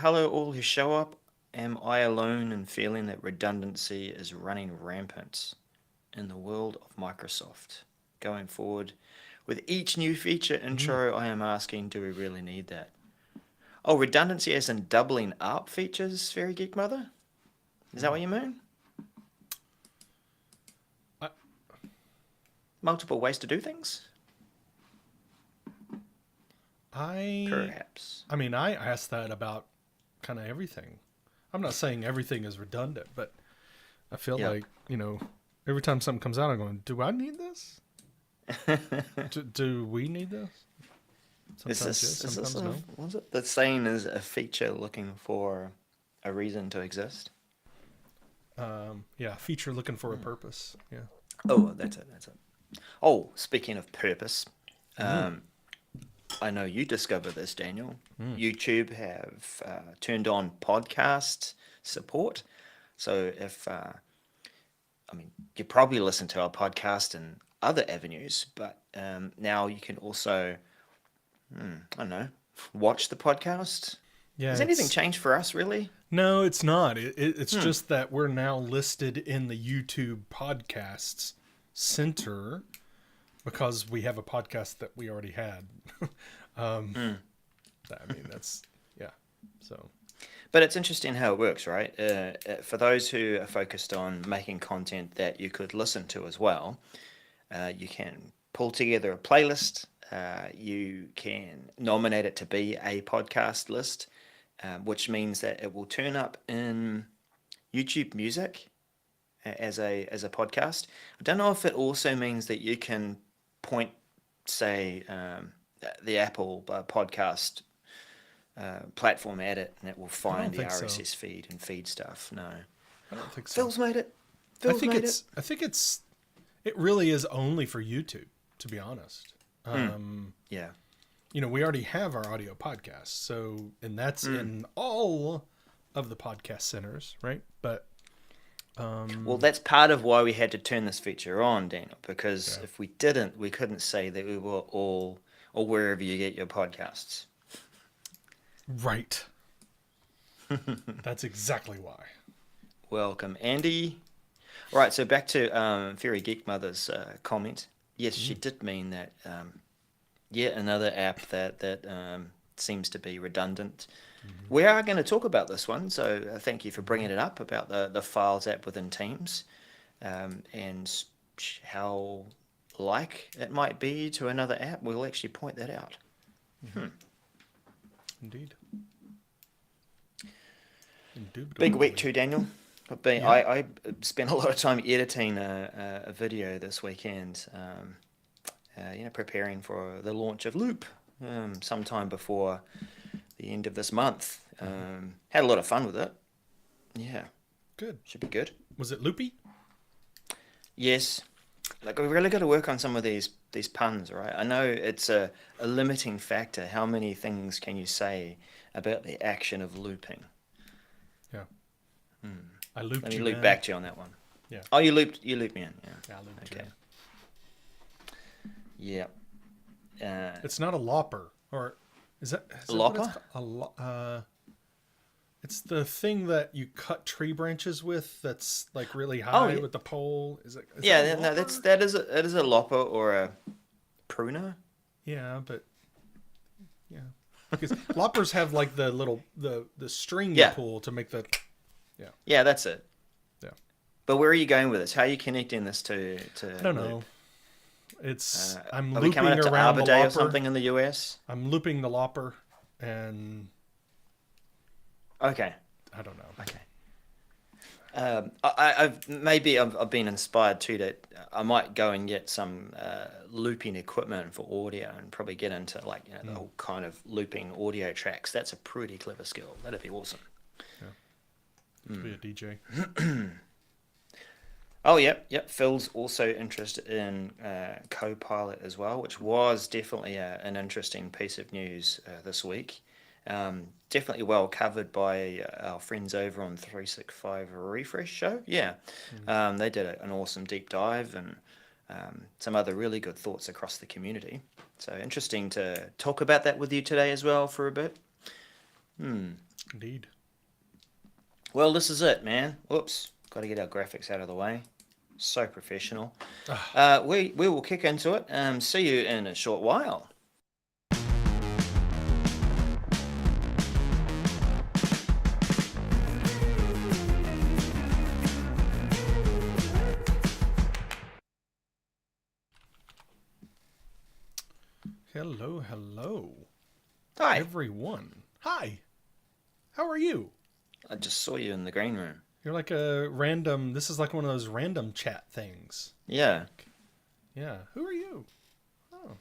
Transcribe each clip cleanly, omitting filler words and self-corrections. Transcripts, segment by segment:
hello all who show up. Am I alone in feeling that redundancy is running rampant in the world of Microsoft? Going forward, with each new feature Mm. intro, I am asking, do we really need that? Oh, redundancy as in doubling up features, Fairy Geek Mother? Is that Mm. what you mean? I, Multiple ways to do things? I, Perhaps. I mean, I asked that about kind of everything. I'm not saying everything is redundant, but I feel Yep. like every time something comes out, I'm going, "Do I need this? Do we need this?" Is Sometimes yes, this sometimes no. was it the saying is a feature looking for a reason to exist? Yeah, feature looking for a Hmm. purpose. Yeah. Oh, that's it. That's it. Oh, speaking of purpose, Mm. um, I know you discovered this, Daniel. Mm. YouTube have turned on podcast support. So if I mean, you probably listen to our podcast in other avenues, but now you can also, I don't know, watch the podcast. Yeah, Has anything it's changed for us, really? no, it's not. It's Hmm. just that we're now listed in the YouTube podcasts center because we have a podcast that we already had. um, Hmm. I mean, that's yeah. So But it's interesting how it works, right? For those who are focused on making content that you could listen to as well, you can pull together a playlist. You can nominate it to be a podcast list, which means that it will turn up in YouTube Music as a podcast. I don't know if it also means that you can point, say, the Apple podcast platform at it, and it will I find don't the think so. RSS feed and feed stuff. No, I don't think so. Phil's made it. I Phil's think made it. it's. I think it's. It really is only for YouTube, to be honest. Hmm. Um, Yeah. we already have our audio podcast, so and that's Hmm. in all of the podcast centers, right? But Well, um, that's part of why we had to turn this feature on, Daniel, because yeah, if we didn't, we couldn't say that we were all or wherever you get your podcasts. right. That's exactly why. Welcome, Andy. All right, so back to Fairy Geek Mother's comment. Yes, she Mm. did mean that yet another app that seems to be redundant. Mm-hmm. We are going to talk about this one, so thank you for Mm-hmm. bringing it up about the Files app within Teams, and how like it might be to another app. We'll actually point that out. Mm-hmm. Indeed. Big week Indubitably. too, Daniel. Yeah. I spent a lot of time editing a video this weekend. Preparing for the launch of Loop sometime before the end of this month. Mm-hmm. Had a lot of fun with it. Yeah, Good. should be good. Was it loopy? Yes, like we really got to work on some of these puns, right? I know it's a limiting factor. How many things can you say about the action of looping? Yeah. Hmm. I Let looped me you, loop man. back to you on that one. Yeah. Oh, you looped me in. Yeah, I Yeah. looped you Okay. in. Yeah. It's not a lopper, or is that what it's Lopper? called? It's the thing that you cut tree branches with. That's like really Oh, high yeah. with the pole. Is that a Yeah. No, lopper? that is a lopper or a pruner. Yeah, but yeah, because loppers have like the little the string you Yeah. pull to make the yeah Yeah, that's it. yeah. But where are you going with this? How are you connecting this I to don't loop? know. It's I'm Are we coming looping up to around Arbor the Day or lopper. something in the US? I'm looping the lopper, and Okay. I don't know. Okay. I've been inspired too that I might go and get some looping equipment for audio and probably get into like the Mm, whole kind of looping audio tracks. That's a pretty clever skill. That'd be awesome. yeah, to be a DJ. Oh, yep. Phil's also interested in Copilot as well, which was definitely an interesting piece of news this week. Definitely well covered by our friends over on 365 Refresh Show. Yeah, Mm, they did an awesome deep dive and some other really good thoughts across the community. So interesting to talk about that with you today as well for a bit. Hmm. Indeed. Well, this is it, man. Whoops. Got to get our graphics out of the way. So professional. We will kick into it. See you in a short while. Hello. Hi. Everyone. Hi. How are you? I just saw you in the green room. You're like this is like one of those random chat things. Yeah. Yeah. Who are you? Oh.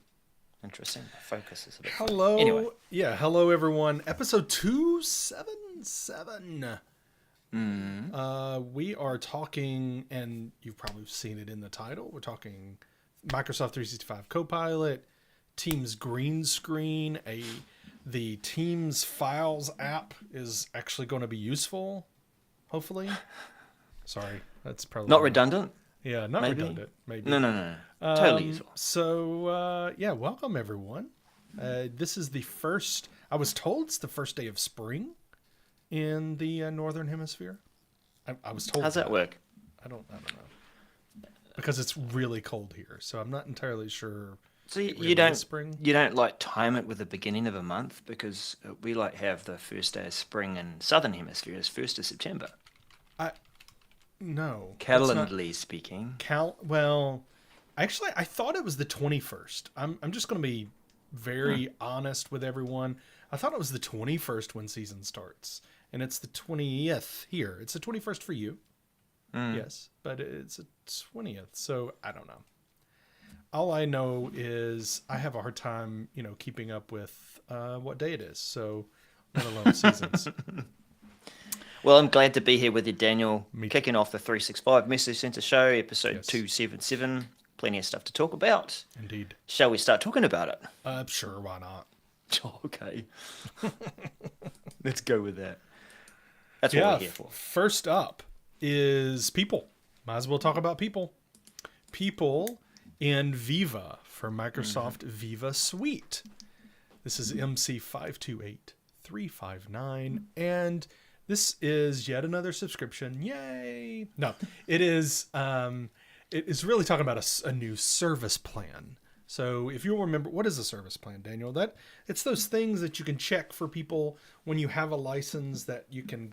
Interesting. My focus is a bit Hello. funny. Anyway. Yeah, hello everyone. Episode 277. We are talking, and you've probably seen it in the title, we're talking Microsoft 365 Copilot, Teams green screen, the Teams Files app is actually going to be useful, hopefully. Sorry, that's probably Not redundant? Yeah, not maybe? redundant. Maybe. No. Totally useful. So, welcome everyone. This is the first, I was told it's the first day of spring in the Northern Hemisphere. I was told. How's that work? I don't know. Because it's really cold here, so I'm not entirely sure. So it really you don't is spring. You don't like time it with the beginning of a month, because we like have the first day of spring in Southern Hemisphere is 1st of September. No. Calendarly speaking. Well, actually, I thought it was the 21st. I'm just going to be very honest with everyone. I thought it was the 21st when season starts, and it's the 20th here. It's the 21st for you. Yes, but it's the 20th, so I don't know. All I know is I have a hard time, keeping up with what day it is, so let alone seasons. Well, I'm glad to be here with you, Daniel. Kicking off the 365 Message Center show, episode 277. Plenty of stuff to talk about. Indeed. Shall we start talking about it? Sure, why not? Okay. Let's go with that. That's what we're here for. First up is people. Might as well talk about people. People in Viva for Microsoft Viva Suite. This is MC528359, and this is yet another subscription. Yay! No, it is. It is really talking about a new service plan. So if you'll remember, what is a service plan, Daniel? It's those things that you can check for people when you have a license, that you can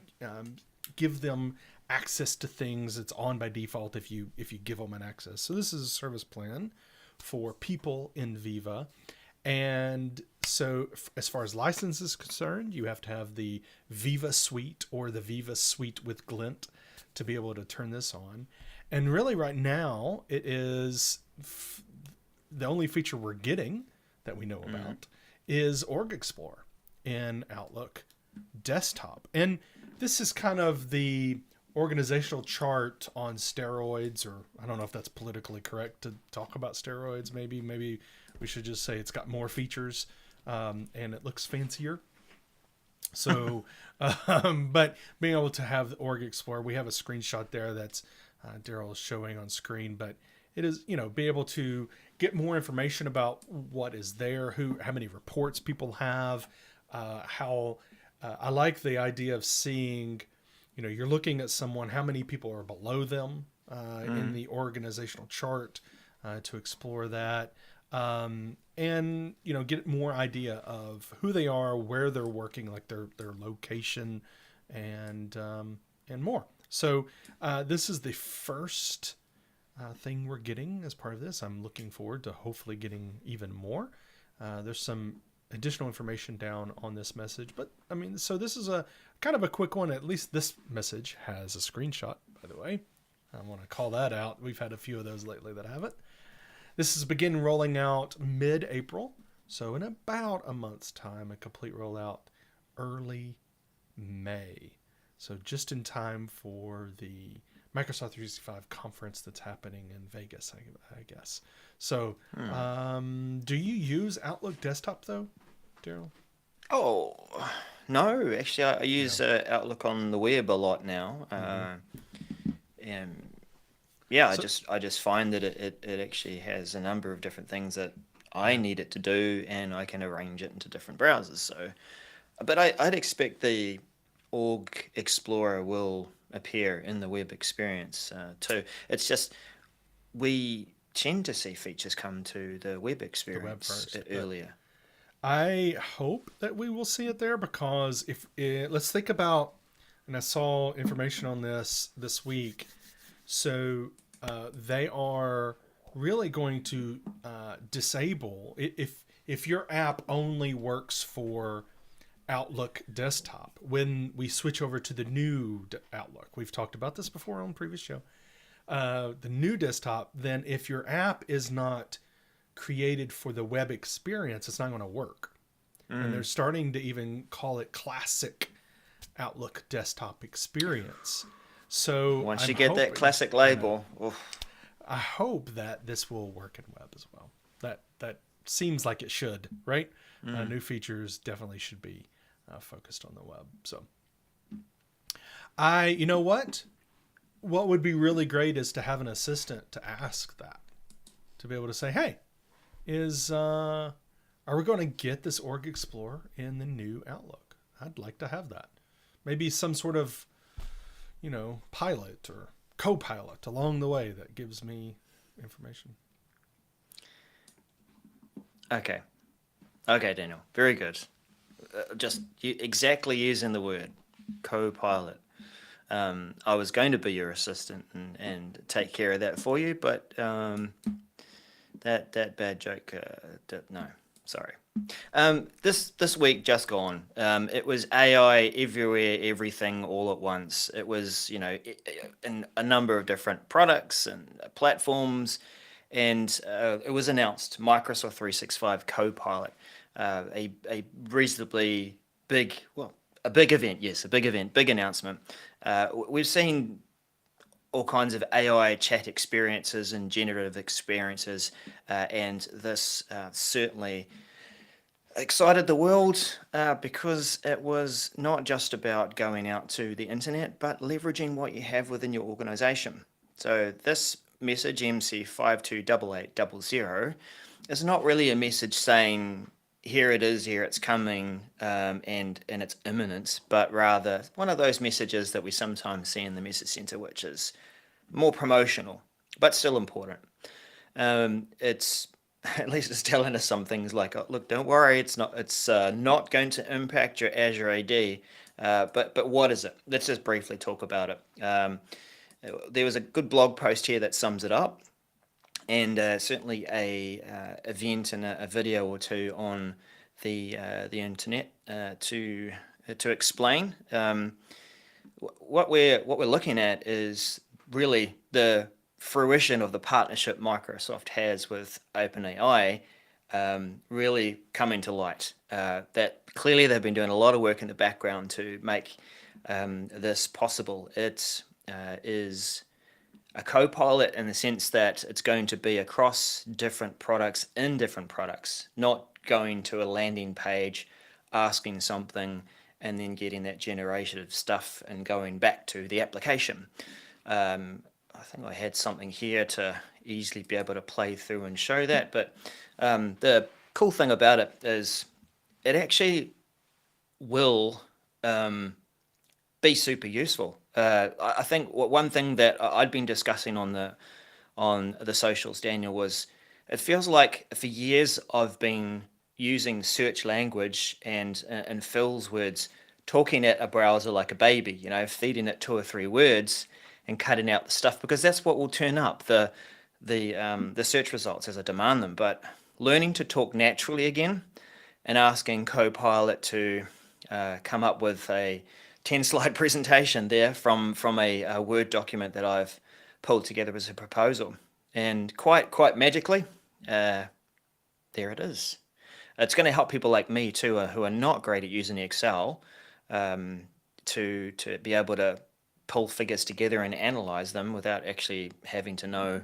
give them access to things. It's on by default if you give them an access. So this is a service plan for people in Viva. And so as far as license is concerned, you have to have the Viva Suite or the Viva Suite with Glint to be able to turn this on. And really right now, it is the only feature we're getting that we know about is Org Explorer in Outlook Desktop. And this is kind of the organizational chart on steroids, or I don't know if that's politically correct to talk about steroids. Maybe we should just say it's got more features and it looks fancier. So, but being able to have the Org Explorer, we have a screenshot there that's Darrell is showing on screen, but it is, be able to get more information about what is there, how many reports people have, how I like the idea of seeing, you're looking at someone, how many people are below them in the organizational chart to explore that. And, get more idea of who they are, where they're working, like their location and more. So this is the first thing we're getting as part of this. I'm looking forward to hopefully getting even more. There's some additional information down on this message, but so this is a kind of a quick one. At least this message has a screenshot, by the way. I want to call that out. We've had a few of those lately that haven't. This is begin rolling out mid-April. So in about a month's time, a complete rollout early May. So just in time for the Microsoft 365 conference that's happening in Vegas, I guess. So do you use Outlook Desktop, though, Darrell? Oh, no. Actually, I use Outlook on the web a lot now. And I just find that it actually has a number of different things that I need it to do, and I can arrange it into different browsers. So, but I'd expect the Org Explorer will appear in the web experience too. It's just we tend to see features come to the web The web experience first. earlier. I hope that we will see it there, because let's think about, and I saw information on this week. So they are really going to disable, if your app only works for Outlook desktop, when we switch over to the new Outlook. We've talked about this before on a previous show. The new desktop, then if your app is not created for the web experience, it's not going to work. And they're starting to even call it classic Outlook desktop experience. So Once I'm you get hoping, that classic label, I hope that this will work in web as well. That seems like it should, right? New features definitely should be focused on the web. So you know what would be really great is to have an assistant to ask that, to be able to say, hey, are we going to get this Org Explorer in the new Outlook? I'd like to have that. Maybe some sort of, pilot or Copilot along the way that gives me information. Okay, Daniel, very good. Just exactly using the word Copilot. I was going to be your assistant and take care of that for you, but that bad joke. No, sorry. This week just gone. It was AI everywhere, everything, all at once. It was in a number of different products and platforms, and it was announced Microsoft 365 Copilot, a reasonably big, a big event. Yes, a big event, big announcement. We've seen all kinds of AI chat experiences and generative experiences, and this certainly excited the world because it was not just about going out to the internet, but leveraging what you have within your organization. So this message, MC528800, is not really a message saying, here it is, here it's coming, and its imminence, but rather one of those messages that we sometimes see in the message center, which is more promotional, but still important. It's at least it's telling us some things like, oh, look, don't worry, it's not going to impact your Azure AD. But what is it? Let's just briefly talk about it. There was a good blog post here that sums it up, and certainly a event and a video or two on the internet to explain. What we're looking at is really the fruition of the partnership Microsoft has with OpenAI really coming to light. That clearly they've been doing a lot of work in the background to make this possible. It is a Copilot in the sense that it's going to be across different products in different products, not going to a landing page, asking something, and then getting that generative stuff and going back to the application. I think I had something here to easily be able to play through and show that, but the cool thing about it is it actually will be super useful. I think one thing that I'd been discussing on the socials, Daniel, was it feels like for years I've been using search language and Phil's words, talking at a browser like a baby, feeding it 2 or 3 words and cutting out the stuff, because that's what will turn up the search results as I demand them. But learning to talk naturally again and asking Copilot to come up with a 10-slide presentation there from a Word document that I've pulled together as a proposal, and quite magically, there it is. It's going to help people like me too, who are not great at using Excel, to be able to pull figures together and analyze them without actually having to know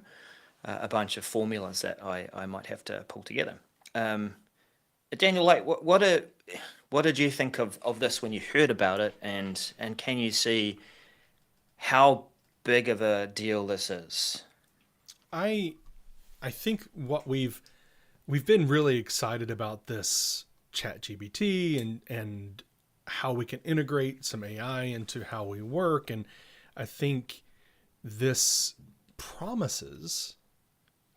a bunch of formulas that I might have to pull together. Daniel, what did you think of this when you heard about it, and can you see how big of a deal this is? I think what we've been really excited about this ChatGPT and how we can integrate some AI into how we work. And I think this promises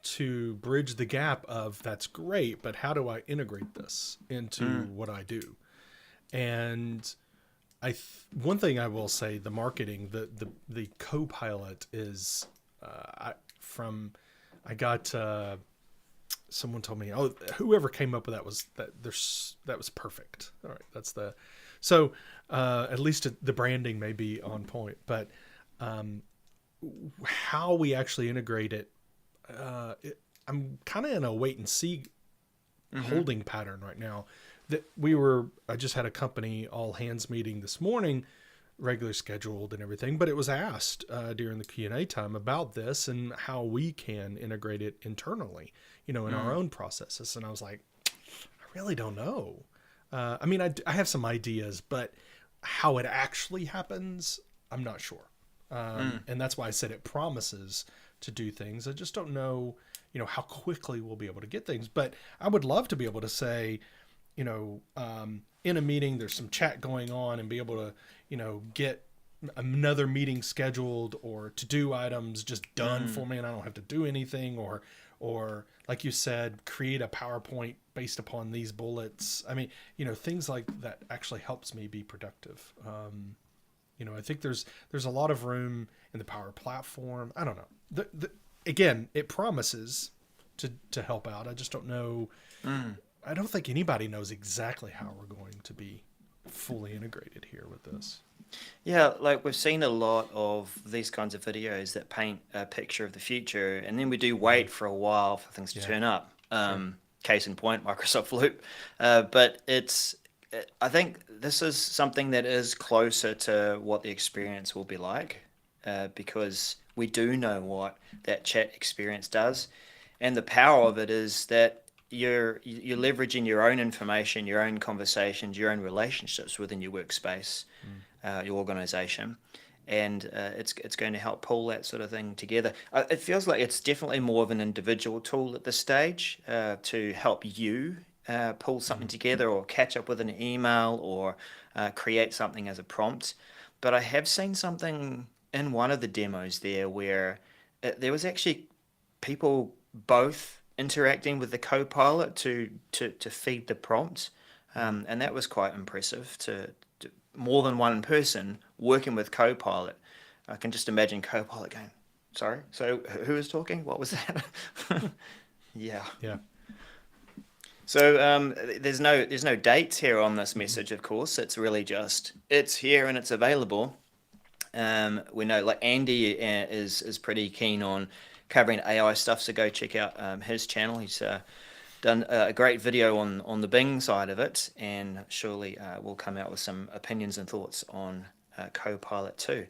to bridge the gap of that's great, but how do I integrate this into what I do? And one thing I will say, the marketing, the Copilot is, someone told me, oh, whoever came up with that was perfect. All right. So at least the branding may be on point, but how we actually integrate it, I'm kind of in a wait and see holding pattern right now. I just had a company all hands meeting this morning, regularly scheduled and everything, but it was asked during the Q&A time about this and how we can integrate it internally, in our own processes. And I was like, I really don't know. I mean, I have some ideas, but how it actually happens, I'm not sure. And that's why I said it promises to do things. I just don't know, how quickly we'll be able to get things. But I would love to be able to say, in a meeting, there's some chat going on and be able to, get another meeting scheduled or to-do items just done for me and I don't have to do anything, or like you said, create a PowerPoint based upon these bullets. I mean, things like that actually helps me be productive. I think there's a lot of room in the Power Platform. I don't know. Again, it promises to help out. I just don't know. I don't think anybody knows exactly how we're going to be fully integrated here with this. Yeah, like we've seen a lot of these kinds of videos that paint a picture of the future, and then we do wait for a while for things to turn up. Case in point, Microsoft Loop. But I think this is something that is closer to what the experience will be like, because we do know what that chat experience does, and the power of it is that you're leveraging your own information, your own conversations, your own relationships within your workspace, your organization, and it's going to help pull that sort of thing together. It feels like it's definitely more of an individual tool at this stage to help you pull something together or catch up with an email or create something as a prompt. But I have seen something in one of the demos there where there was actually people both interacting with the Copilot to feed the prompts, and that was quite impressive. To more than one person working with Copilot, I can just imagine Copilot going, "Sorry, so who is talking? What was that?" Yeah. So there's no dates here on this message. Of course, it's really just it's here and it's available. We know like Andy is pretty keen on covering AI stuff, so go check out his channel. He's done a great video on the Bing side of it, and surely we'll come out with some opinions and thoughts on Copilot too.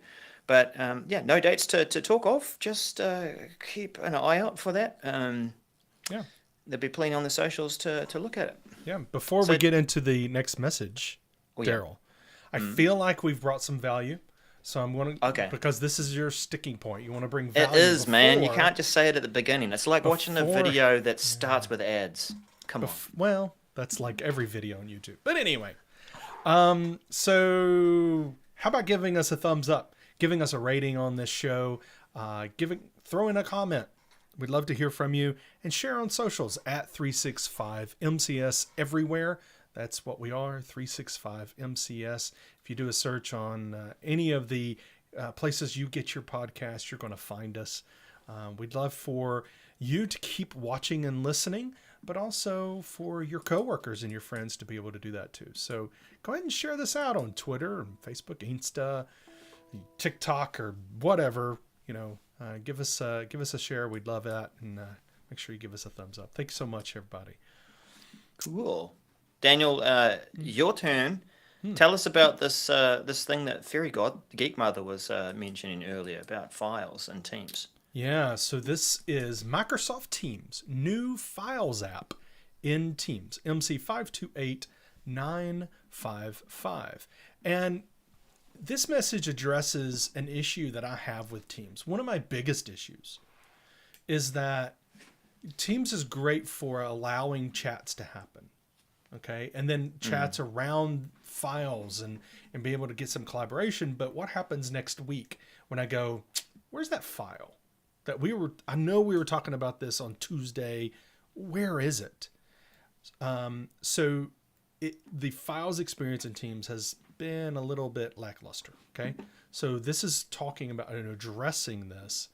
But no dates to talk of. Just keep an eye out for that. There'll be plenty on the socials to look at it. Yeah. Before we get into the next message, Darrell, I feel like we've brought some value. So I'm going to, because this is your sticking point. You want to bring value. It is, man. You can't just say it at the beginning. It's like watching a video that starts with ads. Come on. Well, that's like every video on YouTube. But anyway, so how about giving us a thumbs up, giving us a rating on this show, throw in a comment. We'd love to hear from you, and share on socials at 365 MCS everywhere. That's what we are, 365 MCS. If you do a search on any of the places you get your podcast, you're going to find us. We'd love for you to keep watching and listening, but also for your coworkers and your friends to be able to do that too. So go ahead and share this out on Twitter, Facebook, Insta, TikTok, or whatever. Give us a share. We'd love that, and make sure you give us a thumbs up. Thanks so much, everybody. Cool. Daniel, your turn. Tell us about this thing that Fairy God, the Geek Mother, was mentioning earlier about files and Teams. Yeah, so this is Microsoft Teams, new Files app in Teams, MC528955. And this message addresses an issue that I have with Teams. One of my biggest issues is that Teams is great for allowing chats to happen. Okay. And then chats around files and be able to get some collaboration. But what happens next week when I go, where's that file that I know we were talking about this on Tuesday. Where is it? So the files experience in Teams has been a little bit lackluster. Okay. So this is talking about addressing this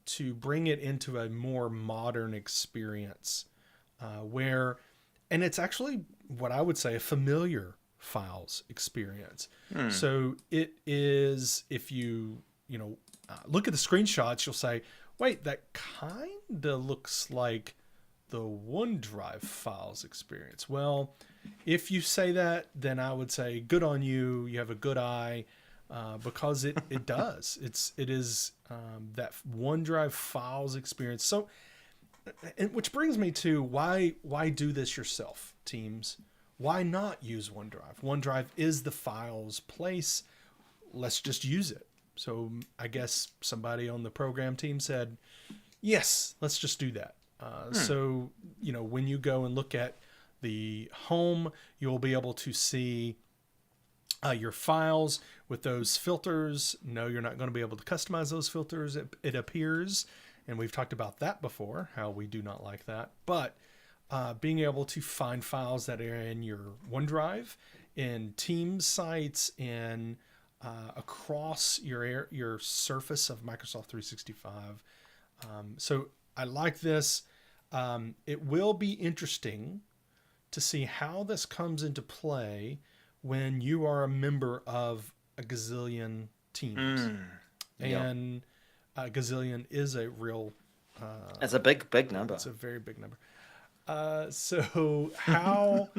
to bring it into a more modern experience and it's actually what I would say a familiar files experience. So it is, if you look at the screenshots, you'll say, wait, that kind of looks like the OneDrive files experience. Well, if you say that, then I would say good on you. You have a good eye, because it does. It is that OneDrive files experience. So, which brings me to why do this yourself, Teams? Why not use OneDrive? OneDrive is the files place. Let's just use it. So I guess somebody on the program team said, yes, let's just do that. So, when you go and look at the home, you'll be able to see your files with those filters. No, you're not going to be able to customize those filters, it appears. And we've talked about that before, how we do not like that. But being able to find files that are in your OneDrive, in Teams sites, in across your surface of Microsoft 365. So I like this. It will be interesting to see how this comes into play when you are a member of a gazillion teams. And a gazillion is a real... it's a big number. It's a very big number. So how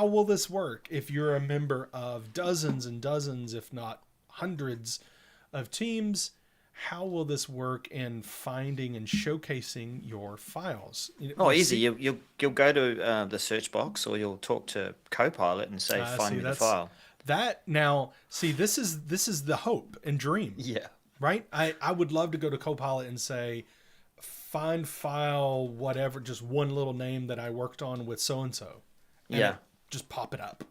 will this work if you're a member of dozens and dozens, if not hundreds of teams? How will this work in finding and showcasing your files? Easy. You'll go to the search box, or you'll talk to Copilot and say, find me the file. That now, see, this is the hope and dream. Yeah. Right? I would love to go to Copilot and say, find file, whatever, just one little name that I worked on with so-and-so. And just pop it up.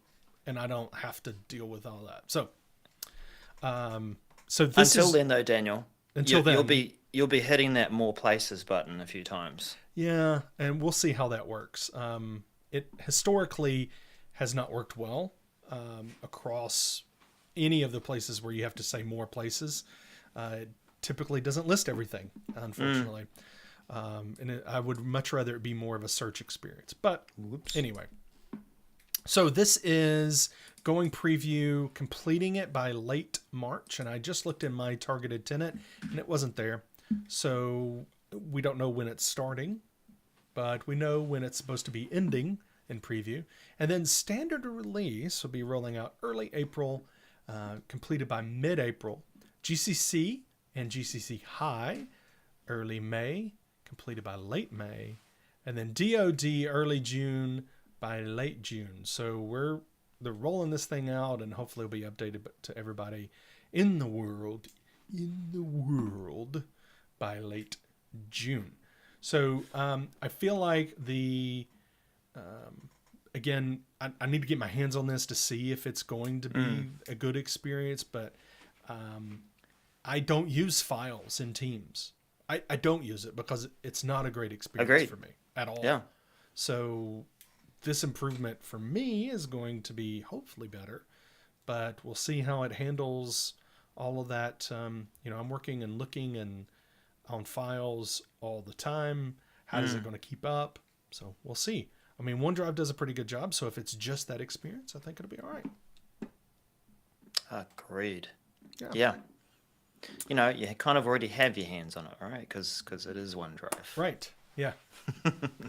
And I don't have to deal with all that. So this until then, though, Daniel, then you'll be hitting that more places button a few times. Yeah, and we'll see how that works. It historically has not worked well across any of the places where you have to say more places. It typically doesn't list everything, unfortunately. I would much rather it be more of a search experience. But anyway, so this is going preview, completing it by late March. And I just looked in my targeted tenant and it wasn't there. So we don't know when it's starting, but we know when it's supposed to be ending in preview. And then standard release will be rolling out early April, completed by mid-April. GCC and GCC High, early May, completed by late May. And then DoD, early June by late June. So they're rolling this thing out, and hopefully it'll be updated to everybody in the world by late June. So I feel like again, I need to get my hands on this to see if it's going to be a good experience, but I don't use files in Teams. I don't use it because it's not a great experience for me at all. Yeah. So this improvement for me is going to be hopefully better, but we'll see how it handles all of that. I'm working and looking on files all the time. How is it going to keep up? So we'll see. I mean, OneDrive does a pretty good job. So if it's just that experience, I think it'll be all right. Agreed. Yeah. You kind of already have your hands on it, right? Because it is OneDrive. Right. Yeah.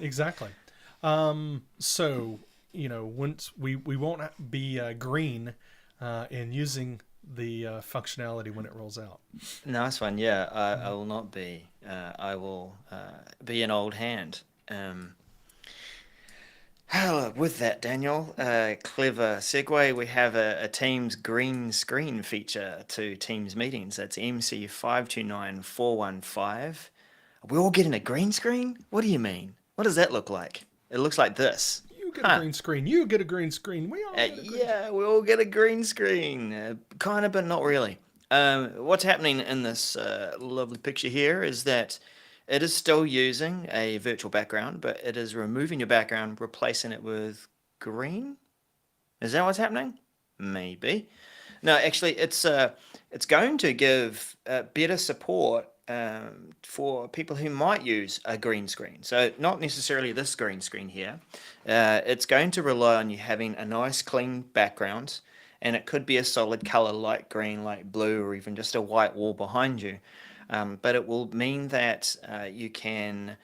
Exactly. So, once we won't be green in using the functionality when it rolls out. Nice one. Yeah, I will not be. I will be an old hand. With that, Daniel, clever segue. We have a Teams green screen feature to Teams meetings. That's MC529415. Are we all getting a green screen? What do you mean? What does that look like? It looks like this. You You get a green screen. You get a green screen. We all get a green screen. Yeah, we all get a green screen. Kind of, but not really. What's happening in this lovely picture here is that it is still using a virtual background, but it is removing your background, replacing it with green. Is that what's happening? Maybe. No, actually, it's going to give better support for people who might use a green screen. So not necessarily this green screen here. It's going to rely on you having a nice clean background, and it could be a solid color like green, like blue, or even just a white wall behind you. But it will mean that you can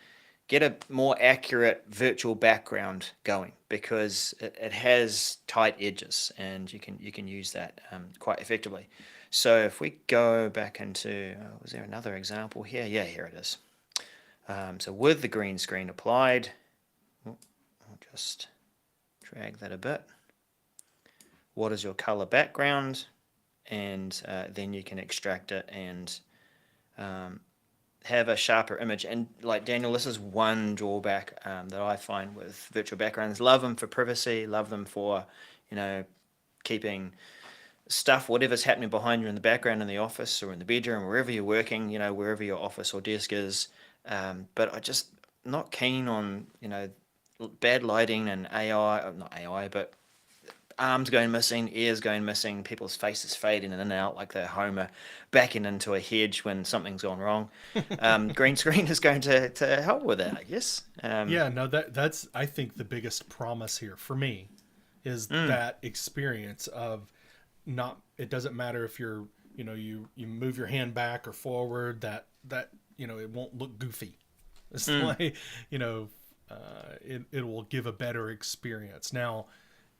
get a more accurate virtual background going because it has tight edges, and you can use that quite effectively. So if we go back into, was there another example here? Yeah, here it is. So with the green screen applied, I'll just drag that a bit. What is your color background? And then you can extract it and have a sharper image. And like Daniel, this is one drawback that I find with virtual backgrounds. Love them for privacy, love them for, keeping stuff, whatever's happening behind you in the background in the office or in the bedroom, wherever you're working, wherever your office or desk is. But I just not keen on, bad lighting and AI, not AI, but arms going missing, ears going missing, people's faces fading in and out like they're Homer backing into a hedge when something's gone wrong. Green screen is going to help with that, I guess. That's I think the biggest promise here for me is that experience of it doesn't matter if you're you move your hand back or forward, that it won't look goofy. It's like it will give a better experience. Now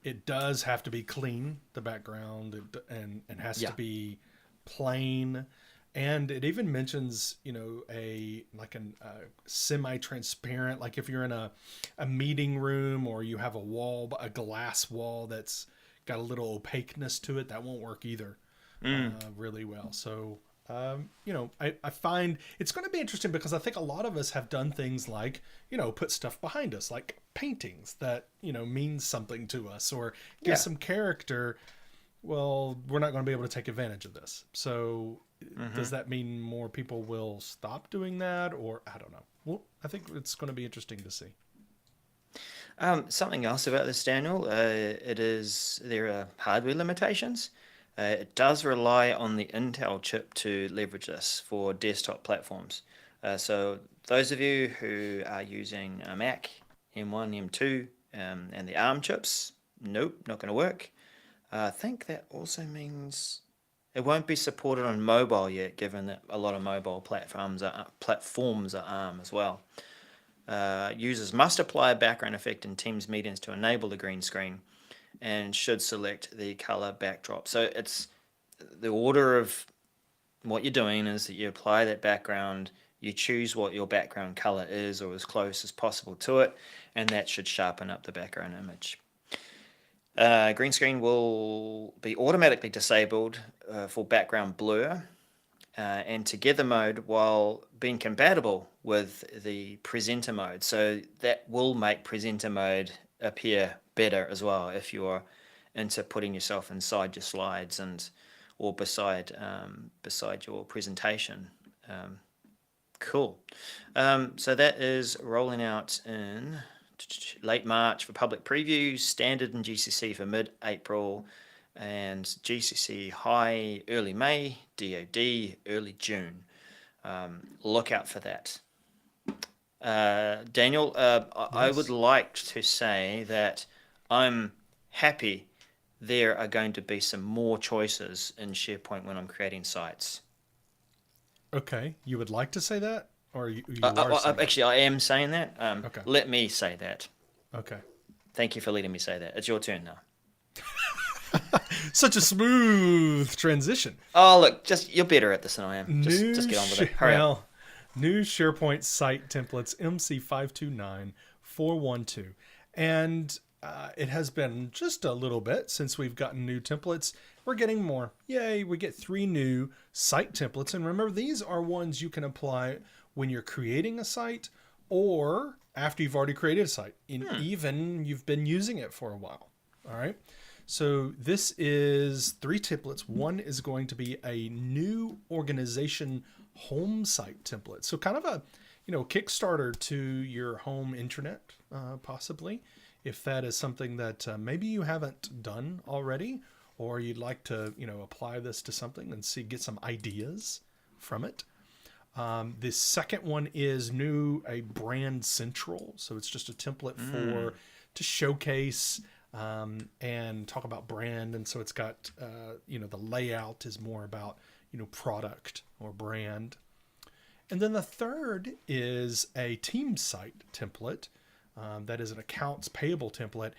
it does have to be clean, the background, and has to be plain. And it even mentions, a semi-transparent, like if you're in a meeting room or you have a glass wall that's got a little opaqueness to it, that won't work either really well. So, I find it's going to be interesting because I think a lot of us have done things like, put stuff behind us, like paintings that, means something to us or give some character. Well, we're not going to be able to take advantage of this. So does that mean more people will stop doing that? Or I don't know. Well, I think it's going to be interesting to see. Something else about this, Daniel, there are hardware limitations. It does rely on the Intel chip to leverage this for desktop platforms. So those of you who are using a Mac, M1, M2, and the ARM chips, nope, not going to work. I think that also means it won't be supported on mobile yet, given that a lot of mobile platforms are ARM as well. Users must apply a background effect in Teams meetings to enable the green screen and should select the color backdrop. So it's the order of what you're doing is that you apply that background, you choose what your background color is or as close as possible to it, and that should sharpen up the background image. Green screen will be automatically disabled for background blur and together mode while being compatible with the presenter mode. So that will make presenter mode appear better as well if you're into putting yourself inside your slides or beside your presentation. Cool. So that is rolling out in late March for public preview, standard in GCC for mid-April, and GCC high early May, DoD early June. Look out for that. Daniel, I would like to say that I'm happy there are going to be some more choices in SharePoint when I'm creating sites. Okay, you would like to say that? Or you are saying actually, I am saying that. Okay. Let me say that. Okay. Thank you for letting me say that. It's your turn now. Such a smooth transition. Oh, look, you're better at this than I am. Just get on with it. Hurry up. New SharePoint site templates MC529412. And it has been just a little bit since we've gotten new templates. We're getting more. Yay, we get 3 new site templates. And remember, these are ones you can apply when you're creating a site or after you've already created a site, and even you've been using it for a while. All right. So this is 3 templates. One is going to be a new organization home site template. So kind of a, Kickstarter to your home intranet, possibly, if that is something that maybe you haven't done already, or you'd like to, apply this to something and get some ideas from it. The second one is a brand central. So it's just a template to showcase and talk about brand. And so it's got, the layout is more about, product or brand. And then the third is a team site template. That is an accounts payable template,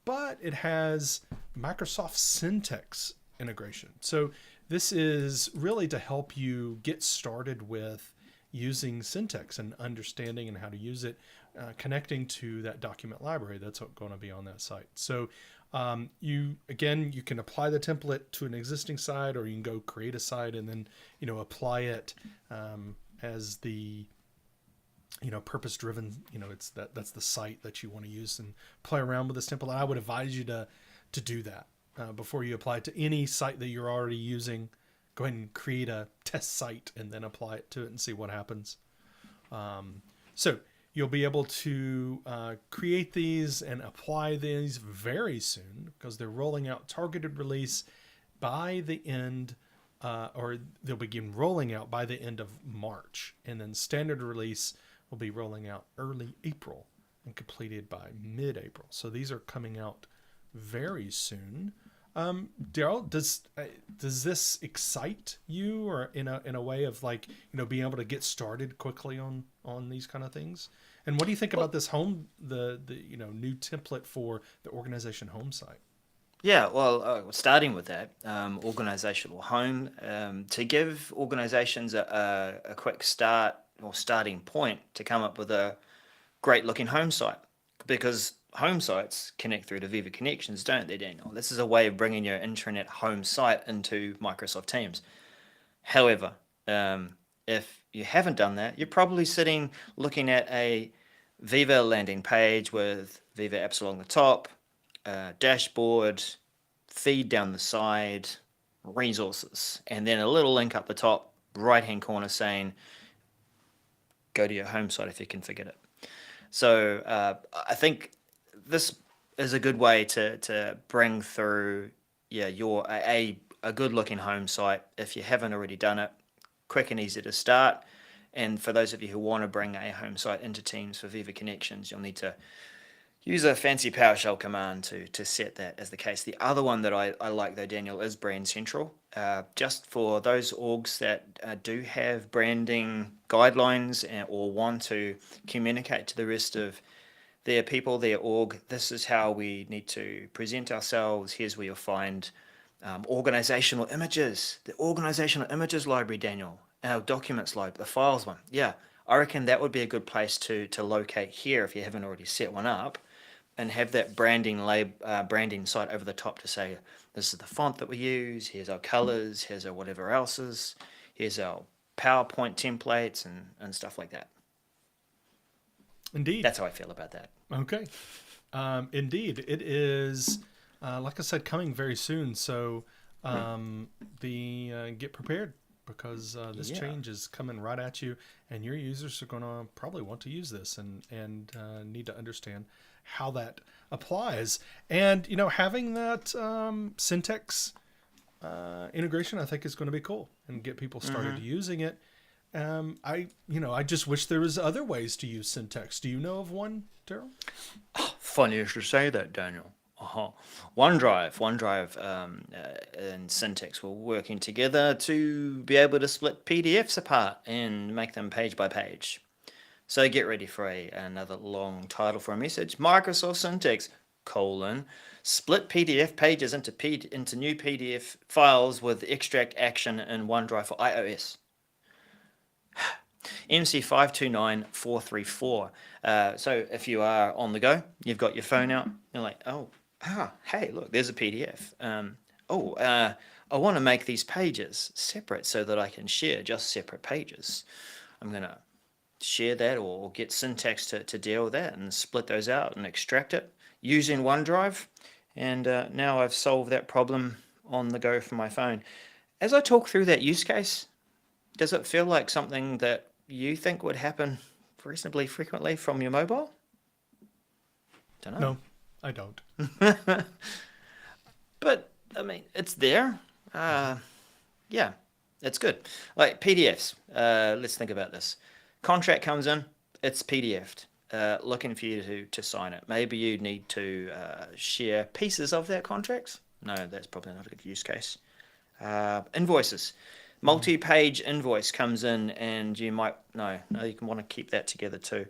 but it has Microsoft Syntex integration. So this is really to help you get started with using Syntex and understanding and how to use it, connecting to that document library that's going to be on that site. So you can apply the template to an existing site, or you can go create a site and then, apply it as the purpose driven, that's the site that you want to use and play around with this template. I would advise you to do that before you apply it to any site that you're already using. Go ahead and create a test site and then apply it to it and see what happens. So you'll be able to create these and apply these very soon, because they're rolling out targeted release by the end, or they'll begin rolling out by the end of March, and then standard release will be rolling out early April and completed by mid-April. So these are coming out very soon. Darrell, does this excite you, or in a way of being able to get started quickly on these kind of things? And what do you think about this the new template for the organization home site? Yeah, well, starting with that, organizational home, to give organizations a quick start or starting point to come up with a great looking home site, because home sites connect through to Viva Connections, don't they, Daniel? This is a way of bringing your intranet home site into Microsoft Teams. However, if you haven't done that, you're probably sitting looking at a Viva landing page with Viva apps along the top, dashboard, feed down the side, resources, and then a little link up the top right hand corner saying go to your home site if you can forget it. So I think this is a good way to bring through your a good looking home site if you haven't already done it. Quick and easy to start. And for those of you who want to bring a home site into Teams for Viva Connections, you'll need to use a fancy PowerShell command to set that as the case. The other one that I like, though, Daniel, is Brand Central. Just for those orgs that do have branding guidelines or want to communicate to the rest of their people, their org, this is how we need to present ourselves. Here's where you'll find organizational images, the organizational images library, Daniel, our documents library, the files one. Yeah, I reckon that would be a good place to locate here if you haven't already set one up, and have that branding site over the top to say, this is the font that we use, here's our colors, here's our whatever else is, here's our PowerPoint templates and stuff like that. Indeed. That's how I feel about that. Okay. Indeed. It is, like I said, coming very soon. So get prepared, because this change is coming right at you, and your users are going to probably want to use this and need to understand how that applies. And, having that Syntex integration, I think, is going to be cool and get people started using it. I just wish there was other ways to use Syntex. Do you know of one, Darrell? Funny you should say that, Daniel. OneDrive and Syntex were working together to be able to split PDFs apart and make them page by page. So get ready for another long title for a message. Microsoft Syntex, split PDF pages into new PDF files with extract action in OneDrive for iOS. MC529434. So if you are on the go, you've got your phone out, you're like, hey, look, there's a PDF. I want to make these pages separate so that I can share just separate pages. I'm going to share that or get Syntex to deal with that and split those out and extract it using OneDrive. And now I've solved that problem on the go from my phone. As I talk through that use case, does it feel like something that you think would happen reasonably frequently from your mobile? Don't know. No, I don't. But, I mean, it's there. Yeah, it's good. Like PDFs, let's think about this. Contract comes in, it's PDF'd, looking for you to sign it. Maybe you need to share pieces of that contract. No, that's probably not a good use case. Invoices. Multi-page invoice comes in and you might, no, you can want to keep that together too.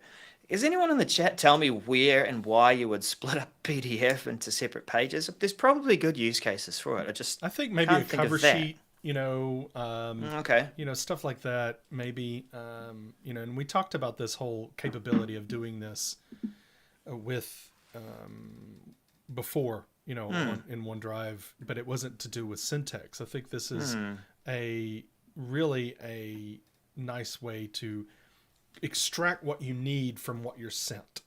Is anyone in the chat tell me where and why you would split up PDF into separate pages? There's probably good use cases for it. I think maybe can't a think of cover that. sheet, Okay. Stuff like that. Maybe, and we talked about this whole capability of doing this with before, in OneDrive, but it wasn't to do with Syntex. I think this is a nice way to extract what you need from what you're sent.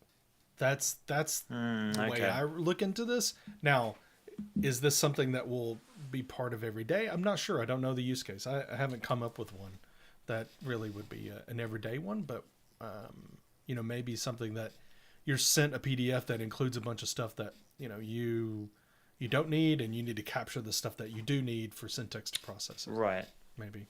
That's the way I look into this. Now, is this something that will be part of every day? I'm not sure. I don't know the use case. I haven't come up with one that really would be an everyday one, but maybe something that you're sent a PDF that includes a bunch of stuff that you don't need, and you need to capture the stuff that you do need for Syntex to process it. Right. Maybe.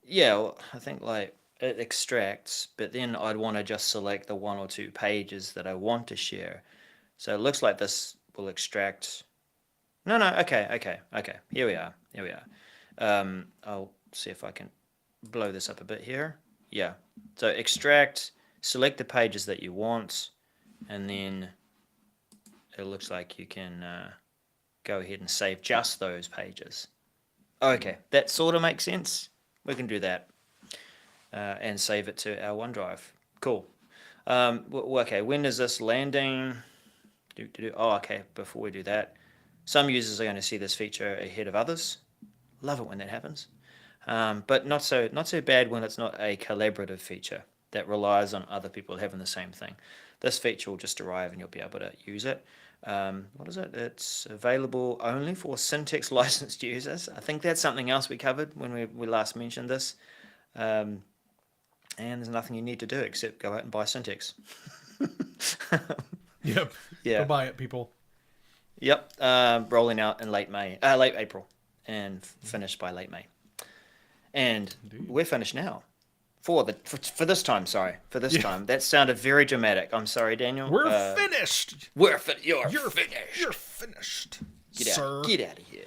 Yeah, well, I think like it extracts, but then I'd want to just select the 1 or 2 pages that I want to share. So it looks like this will extract. No, okay. Here we are. I'll see if I can blow this up a bit here. Yeah. So extract, select the pages that you want, and then it looks like you can go ahead and save just those pages. Okay, that sort of makes sense. We can do that and save it to our OneDrive. Cool. Okay, when is this landing? Oh, okay, before we do that, some users are going to see this feature ahead of others. Love it when that happens. But not so bad when it's not a collaborative feature that relies on other people having the same thing. This feature will just arrive and you'll be able to use it. What is it? It's available only for Syntex licensed users. I think that's something else we covered when we last mentioned this. And there's nothing you need to do except go out and buy Syntex. Yep. Yeah. Go buy it, people. Yep. Rolling out in late April, and finished by late May. And Indeed. We're finished now. For this time, sorry. For this time. That sounded very dramatic. I'm sorry, Daniel. We're finished. You're finished. You're finished. Get out of here.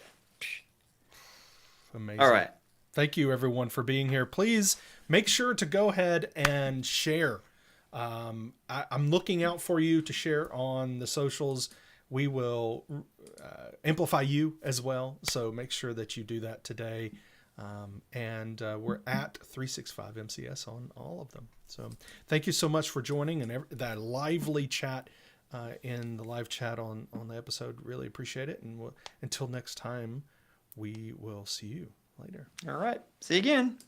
Amazing. All right. Thank you, everyone, for being here. Please make sure to go ahead and share. I'm looking out for you to share on the socials. We will amplify you as well. So make sure that you do that today. And we're at 365 MCS on all of them. So thank you so much for joining and that lively chat in the live chat on the episode. Really appreciate it. And until next time, we will see you later. All right. See you again.